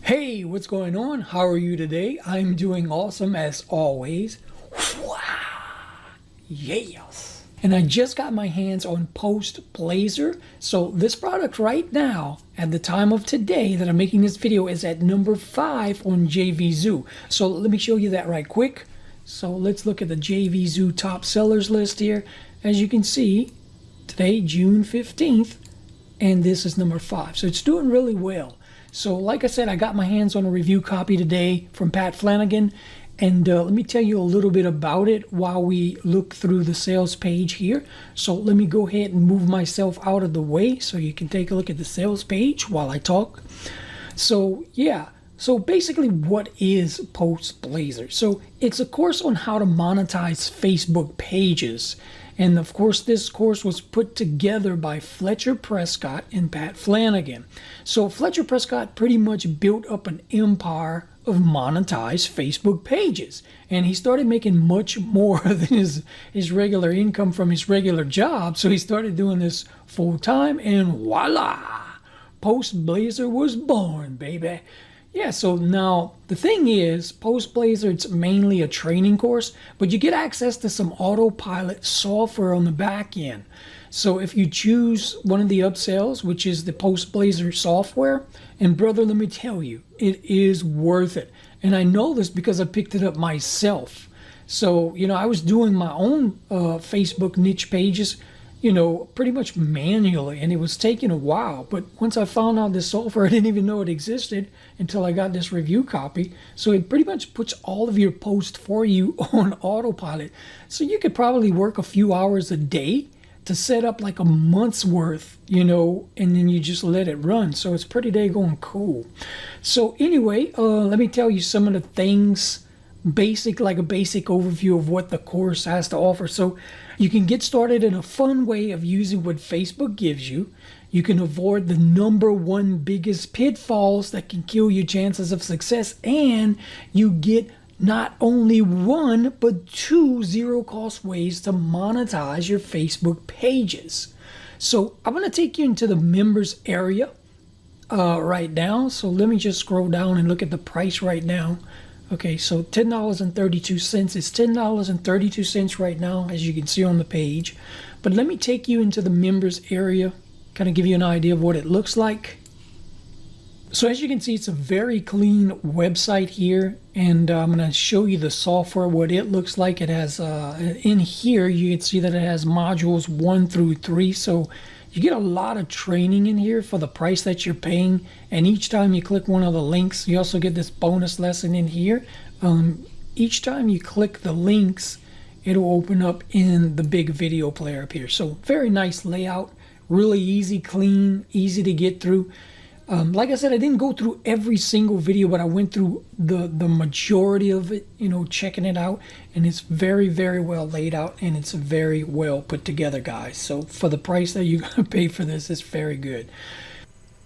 Hey, what's going on? How are you today? I'm doing awesome as always. Yes. And I just got my hands on Postblazer. So this product right now, at the time of today that I'm making this video, is at number 5 on JVZoo. So let me show you that right quick. So let's look at the JVZoo top sellers list here. As you can see, today, June 15th, and this is number 5. So it's doing really well. So like I said, I got my hands on a review copy today from Pat Flanagan, and let me tell you a little bit about it while we look through the sales page here. So let me go ahead and move myself out of the way so you can take a look at the sales page while I talk. So yeah, so basically what is Postblazer? So it's a course on how to monetize Facebook pages. And of course, this course was put together by Fletcher Prescott and Pat Flanagan. So Fletcher Prescott pretty much built up an empire of monetized Facebook pages. And he started making much more than his regular income from his regular job. So he started doing this full time, and voila, Postblazer was born, baby. Yeah, so now the thing is, Postblazer, it's mainly a training course, but you get access to some autopilot software on the back end. So if you choose one of the upsells, which is the Postblazer software, and brother, let me tell you, it is worth it. And I know this because I picked it up myself. So, I was doing my own Facebook niche pages, pretty much manually, and it was taking a while. But once I found out this software, I didn't even know it existed until I got this review copy. So it pretty much puts all of your posts for you on autopilot. So you could probably work a few hours a day to set up like a month's worth, and then you just let it run. So it's pretty daggone cool. So anyway, let me tell you some of the things, like a basic overview of what the course has to offer. So you can get started in a fun way of using what Facebook gives you. You can avoid the number one biggest pitfalls that can kill your chances of success, and you get not only one but 2 zero-cost ways to monetize your Facebook pages. So I'm going to take you into the members area right now. So let me just scroll down and look at the price right now. Okay, so $10.32. It's $10.32 right now, as you can see on the page. But let me take you into the members area, kind of give you an idea of what it looks like. So as you can see, it's a very clean website here, and I'm going to show you the software, what it looks like. It has, in here, you can see that it has modules 1 through 3. So you get a lot of training in here for the price that you're paying. And each time you click one of the links, you also get this bonus lesson in here. Each time you click the links, it'll open up in the big video player up here. So very nice layout, really easy, clean, easy to get through. Like I said, I didn't go through every single video, but I went through the majority of it, checking it out. And it's very, very well laid out, and it's very well put together, guys. So for the price that you're going to pay for this, it's very good.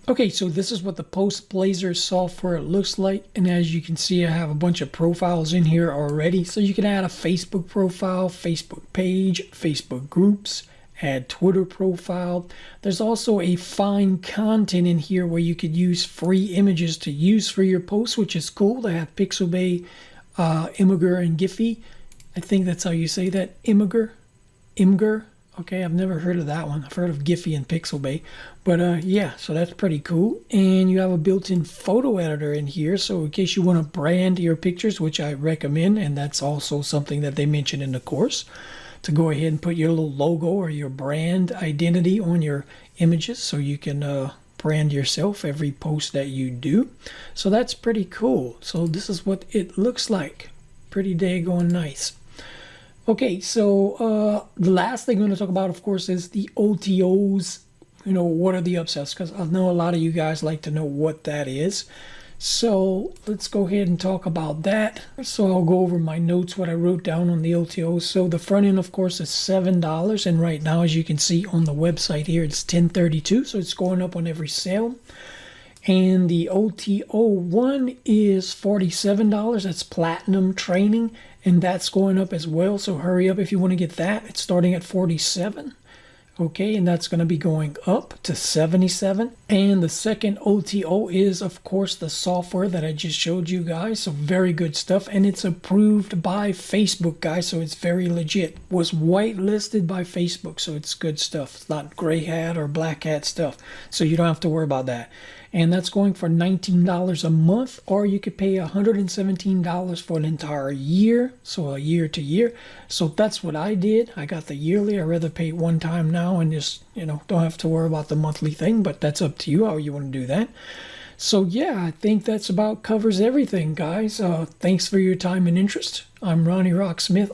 Okay, so this is what the Postblazer software looks like. And as you can see, I have a bunch of profiles in here already. So you can add a Facebook profile, Facebook page, Facebook groups, add Twitter profile. There's also a find content in here where you could use free images to use for your posts, which is cool. They have Pixabay, Imgur, and Giphy. I think that's how you say that. Imgur. Okay, I've never heard of that one. I've heard of Giphy and Pixabay. But yeah, so that's pretty cool. And you have a built-in photo editor in here. So in case you want to brand your pictures, which I recommend, and that's also something that they mentioned in the course, to go ahead and put your little logo or your brand identity on your images so you can brand yourself every post that you do. So that's pretty cool. So this is what it looks like. Pretty daggone nice. Okay, so the last thing I'm going to talk about, of course, is the OTOs. What are the upsells? Because I know a lot of you guys like to know what that is. So let's go ahead and talk about that. So I'll go over my notes, what I wrote down on the OTOs. So the front end, of course, is $7. And right now, as you can see on the website here, it's $10.32. So it's going up on every sale. And the OTO one is $47. That's platinum training. And that's going up as well. So hurry up if you want to get that. It's starting at $47. Okay, and that's going to be going up to 77. And the second OTO is, of course, the software that I just showed you guys. So very good stuff. And it's approved by Facebook, guys. So it's very legit. Was whitelisted by Facebook. So it's good stuff. It's not gray hat or black hat stuff. So you don't have to worry about that. And that's going for $19 a month, or you could pay $117 for an entire year, so a year to year. So that's what I did. I got the yearly. I'd rather pay it one time now and just, don't have to worry about the monthly thing, but that's up to you how you want to do that. So yeah, I think that's about covers everything, guys. Thanks for your time and interest. I'm Ronnie Rokk Smith.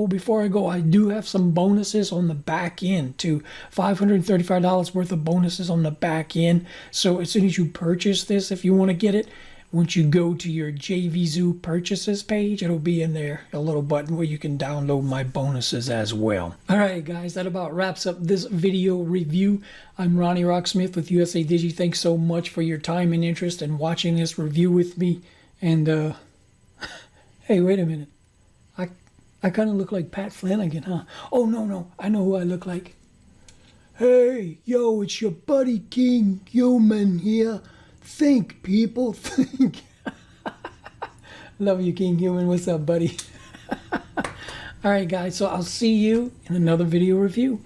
Before I go, I do have some bonuses on the back end too. $535 worth of bonuses on the back end. So as soon as you purchase this, if you want to get it, once you go to your JVZoo purchases page, it'll be in there, a little button where you can download my bonuses as well. All right, guys, that about wraps up this video review. I'm Ronnie Rokk Smith with USA Digi. Thanks so much for your time and interest in watching this review with me. And, hey, wait a minute. I kind of look like Pat Flanagan, huh? Oh, no, I know who I look like. Hey, yo, it's your buddy King Human here. Think, people, think. Love you, King Human. What's up, buddy? All right, guys, so I'll see you in another video review.